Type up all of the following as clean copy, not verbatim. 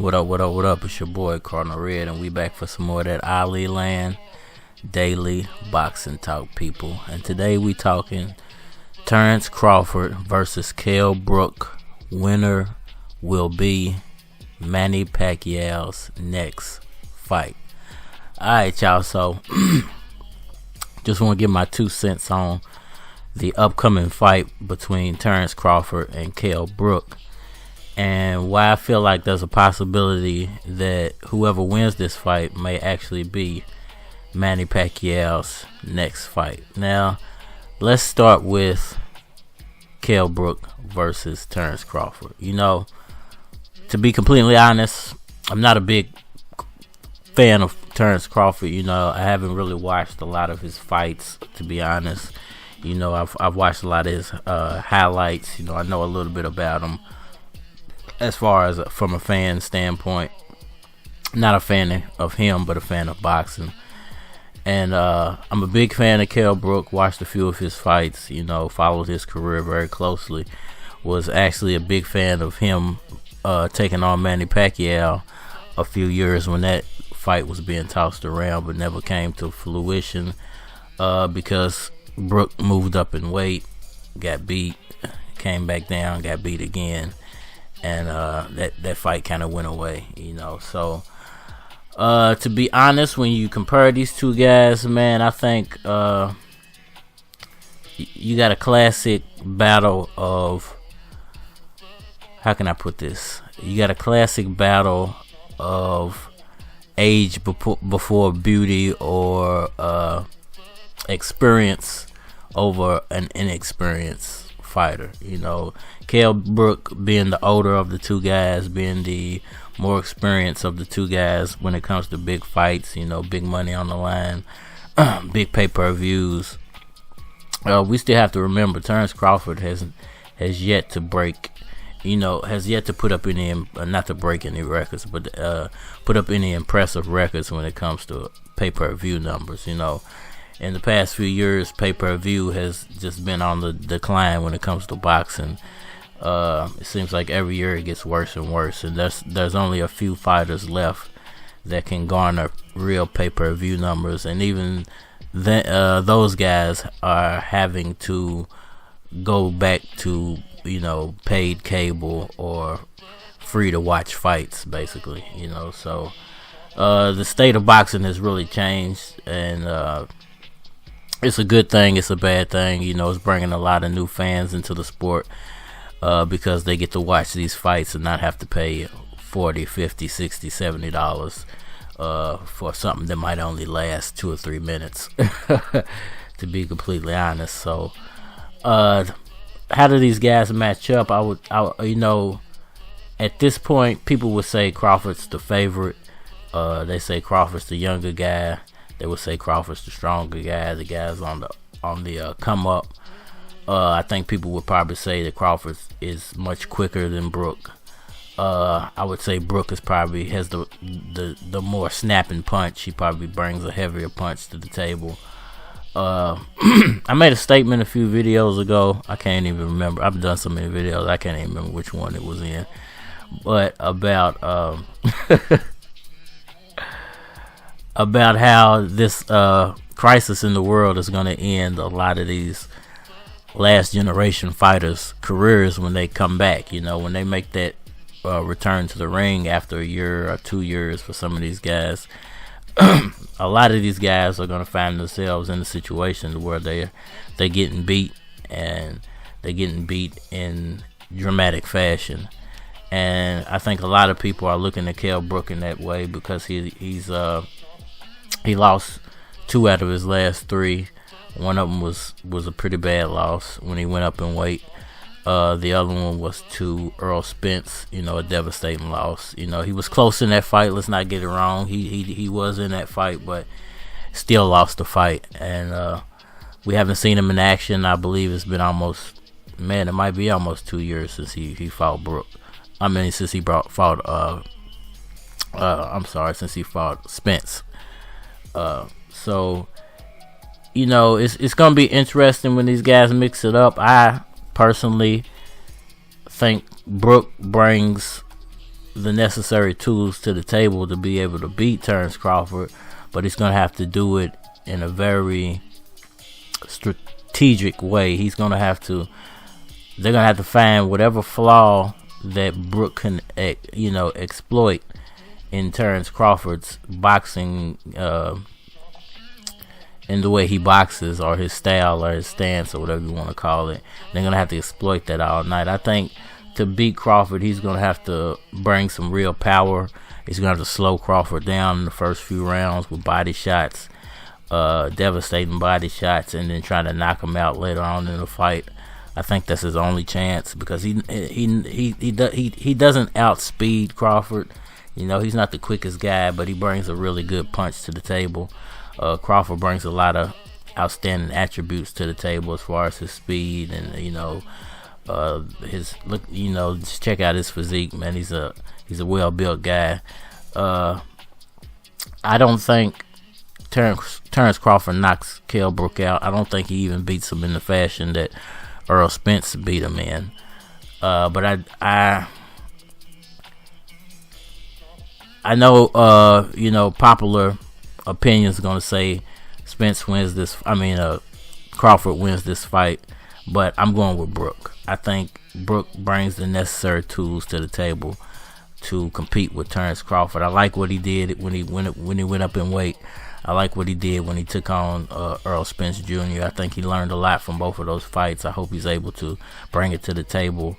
What up, what up, what up? It's your boy Cardinal Red, and we back for some more of that Ali Land Daily Boxing Talk, people. And today we talking Terence Crawford versus Kell Brook. Winner will be Manny Pacquiao's next fight. Alright, y'all, so just want to give my 2 cents on the upcoming fight between Terence Crawford and Kell Brook, and why I feel like there's a possibility that whoever wins this fight may actually be Manny Pacquiao's next fight. Now, let's start with Kell Brook versus Terence Crawford. You know, to be completely honest, I'm not a big fan of Terence Crawford. You know, I haven't really watched a lot of his fights, to be honest. You know, I've watched a lot of his highlights. You know, I know a little bit about him as far as from a fan standpoint. Not a fan of him, but a fan of boxing. And I'm a big fan of Kell Brook. Watched a few of his fights. You know, followed his career very closely. Was actually a big fan of him taking on Manny Pacquiao a few years when that fight was being tossed around, but never came to fruition because Brook moved up in weight, got beat, came back down, got beat again, and that fight kind of went away, you know. So to be honest, when you compare these two guys, man, I think you got a classic battle of, how can I put this? You got a classic battle of age before beauty, or experience over an inexperienced fighter. You know, Kell Brook being the older of the two guys, being the more experienced of the two guys when it comes to big fights, you know, big money on the line, big pay-per-views. We still have to remember Terence Crawford has yet to break, you know, has yet to put up any, not to break any records, but put up any impressive records when it comes to pay-per-view numbers. You know, in the past few years, pay-per-view has just been on the decline when it comes to boxing. It seems like every year it gets worse and worse, and there's only a few fighters left that can garner real pay-per-view numbers, and even those guys are having to go back to, you know, paid cable or free to watch fights, basically, you know. So the state of boxing has really changed, and it's a good thing, it's a bad thing. You know, it's bringing a lot of new fans into the sport because they get to watch these fights and not have to pay $40, $50, $60, $70 for something that might only last 2 or 3 minutes, to be completely honest. So how do these guys match up? You know, at this point, people would say Crawford's the favorite. They say Crawford's the younger guy. They would say Crawford's the stronger guy. The guy's on the come up. I think people would probably say that Crawford is much quicker than Brook. I would say Brook has the more snapping punch. He probably brings a heavier punch to the table. I made a statement a few videos ago. I can't even remember. I've done so many videos, I can't even remember which one it was in. But about about how this crisis in the world is going to end a lot of these last generation fighters' careers when they come back. You know, when they make that return to the ring after a year or 2 years for some of these guys. A lot of these guys are going to find themselves in a situation where they're getting beat, and they're getting beat in dramatic fashion. And I think a lot of people are looking at Kell Brook in that way because he lost 2 out of his last 3. One of them was a pretty bad loss when he went up in weight. The other one was to Earl Spence, you know, a devastating loss. You know, he was close in that fight. Let's not get it wrong. He was in that fight, but still lost the fight. And we haven't seen him in action. I believe it's been it might be almost 2 years since he fought Brook. I mean, since he fought Spence. So, you know, it's gonna be interesting when these guys mix it up. I personally think Brook brings the necessary tools to the table to be able to beat Terence Crawford, but he's going to have to do it in a very strategic way. They're going to have to find whatever flaw that Brook can, exploit in Terence Crawford's boxing, in the way he boxes, or his style, or his stance, or whatever you want to call it. They're going to have to exploit that all night. I think to beat Crawford, he's going to have to bring some real power. He's going to have to slow Crawford down in the first few rounds with body shots, devastating body shots, and then try to knock him out later on in the fight. I think that's his only chance, because he doesn't outspeed Crawford. He's not the quickest guy, but he brings a really good punch to the table. Crawford brings a lot of outstanding attributes to the table as far as his speed and his look. Just check out his physique, man. He's a well built guy. I don't think Terence Crawford knocks Kell Brook out. I don't think he even beats him in the fashion that Errol Spence beat him in. But I know popular opinions are going to say Crawford wins this fight, but I'm going with Brook. I think Brook brings the necessary tools to the table to compete with Terence Crawford. I like what he did when he went up in weight. I like what he did when he took on Errol Spence Jr. I think he learned a lot from both of those fights. I hope he's able to bring it to the table.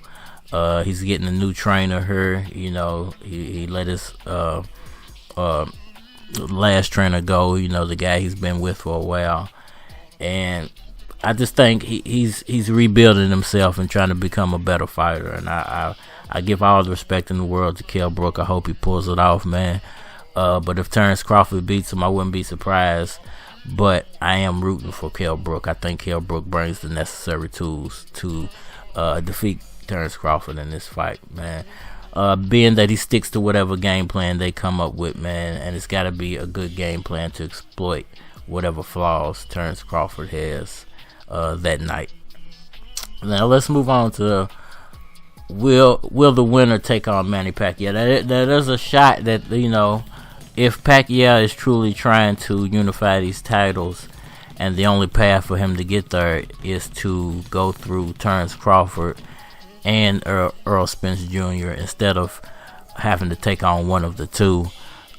He's getting a new trainer here. He let his last trainer go, the guy he's been with for a while, and I just think he's rebuilding himself and trying to become a better fighter. And I give all the respect in the world to Kell Brook. I hope he pulls it off, man. But if Terence Crawford beats him, I wouldn't be surprised. But I am rooting for Kell Brook. I think Kell Brook brings the necessary tools to defeat Terence Crawford in this fight, man. Being that he sticks to whatever game plan they come up with, man, and it's got to be a good game plan to exploit whatever flaws Terence Crawford has that night. Now let's move on to will the winner take on Manny Pacquiao? There's a shot that if Pacquiao is truly trying to unify these titles, and the only path for him to get there is to go through Terence Crawford and Errol Spence Jr. instead of having to take on one of the two.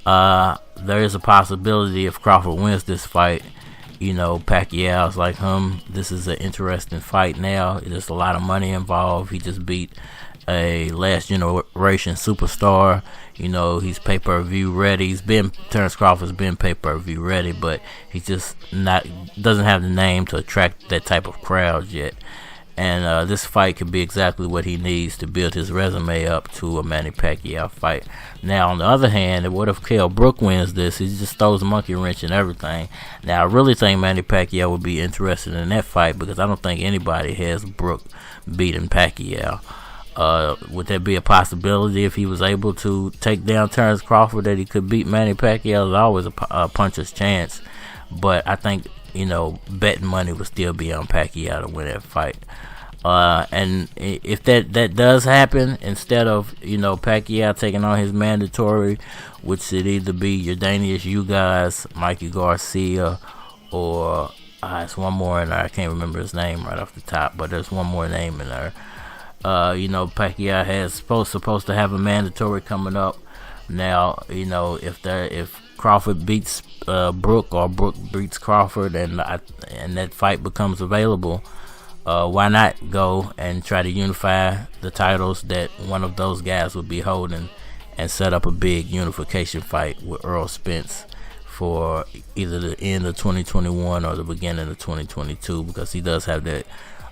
There is a possibility if Crawford wins this fight, Pacquiao's like, this is an interesting fight now. There's a lot of money involved. He just beat a last generation superstar. He's pay-per-view ready. Terence Crawford's been pay-per-view ready, but he just doesn't have the name to attract that type of crowd yet. And this fight could be exactly what he needs to build his resume up to a Manny Pacquiao fight. Now, on the other hand, what if Kell Brook wins this? He just throws a monkey wrench in everything. Now, I really think Manny Pacquiao would be interested in that fight, because I don't think anybody has Brook beating Pacquiao. Would there be a possibility if he was able to take down Terence Crawford that he could beat Manny Pacquiao? There's always a puncher's chance. But I think, betting money would still be on Pacquiao to win that fight. And if that does happen, instead of Pacquiao taking on his mandatory, which should either be Yordanius Ugas, Mikey Garcia, or it's one more in there. I can't remember his name right off the top, but there's one more name in there. Pacquiao has supposed to have a mandatory coming up. Now, if Crawford beats Brook, or Brook beats Crawford, and that fight becomes available, why not go and try to unify the titles that one of those guys would be holding, and set up a big unification fight with Errol Spence for either the end of 2021 or the beginning of 2022, because he does have that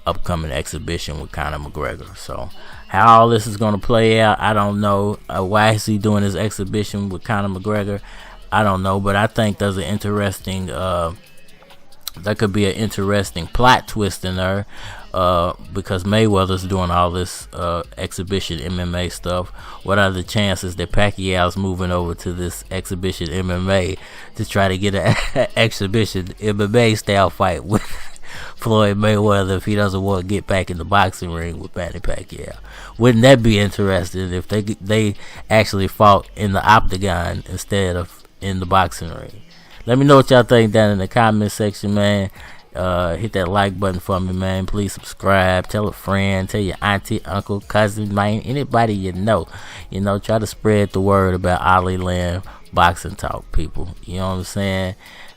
upcoming exhibition with Conor McGregor. So how all this is going to play out, I don't know. Why is he doing his exhibition with Conor McGregor? I don't know, but I think there's an interesting there could be an interesting plot twist in there, because Mayweather's doing all this exhibition MMA stuff. What are the chances that Pacquiao's moving over to this exhibition MMA to try to get an exhibition MMA style fight with Floyd Mayweather if he doesn't want to get back in the boxing ring with Manny Pacquiao. Wouldn't that be interesting if they actually fought in the octagon instead of in the boxing ring? Let me know what y'all think down in the comment section, man. Hit that like button for me, man. Please subscribe. Tell a friend. Tell your auntie, uncle, cousin, man. Anybody you know. Try to spread the word about Ali Land Boxing Talk, people. You know what I'm saying?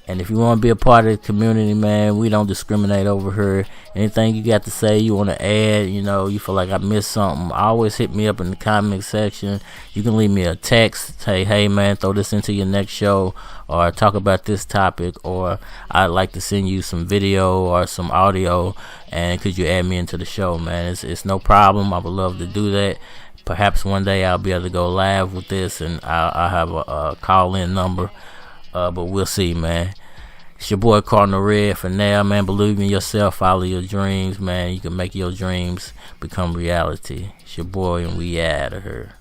And if you want to be a part of the community, man, we don't discriminate over here. Anything you got to say, you want to add, you feel like I missed something, always hit me up in the comment section. You can leave me a text, say, hey, man, throw this into your next show, or talk about this topic, or I'd like to send you some video or some audio, and could you add me into the show, man? It's no problem. I would love to do that. Perhaps one day I'll be able to go live with this, and I'll have a call-in number. But we'll see, man. It's your boy Cardinal Red for now, man. Believe in yourself, follow your dreams, man. You can make your dreams become reality. It's your boy, and we out of here.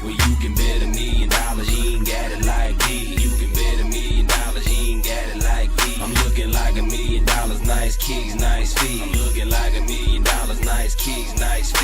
Well, you can bet $1 million, you ain't got it like me. You can bet $1 million, you ain't got it like me. I'm looking like $1 million, nice kicks, nice feet. I'm looking like $1 million, nice kicks, nice feet.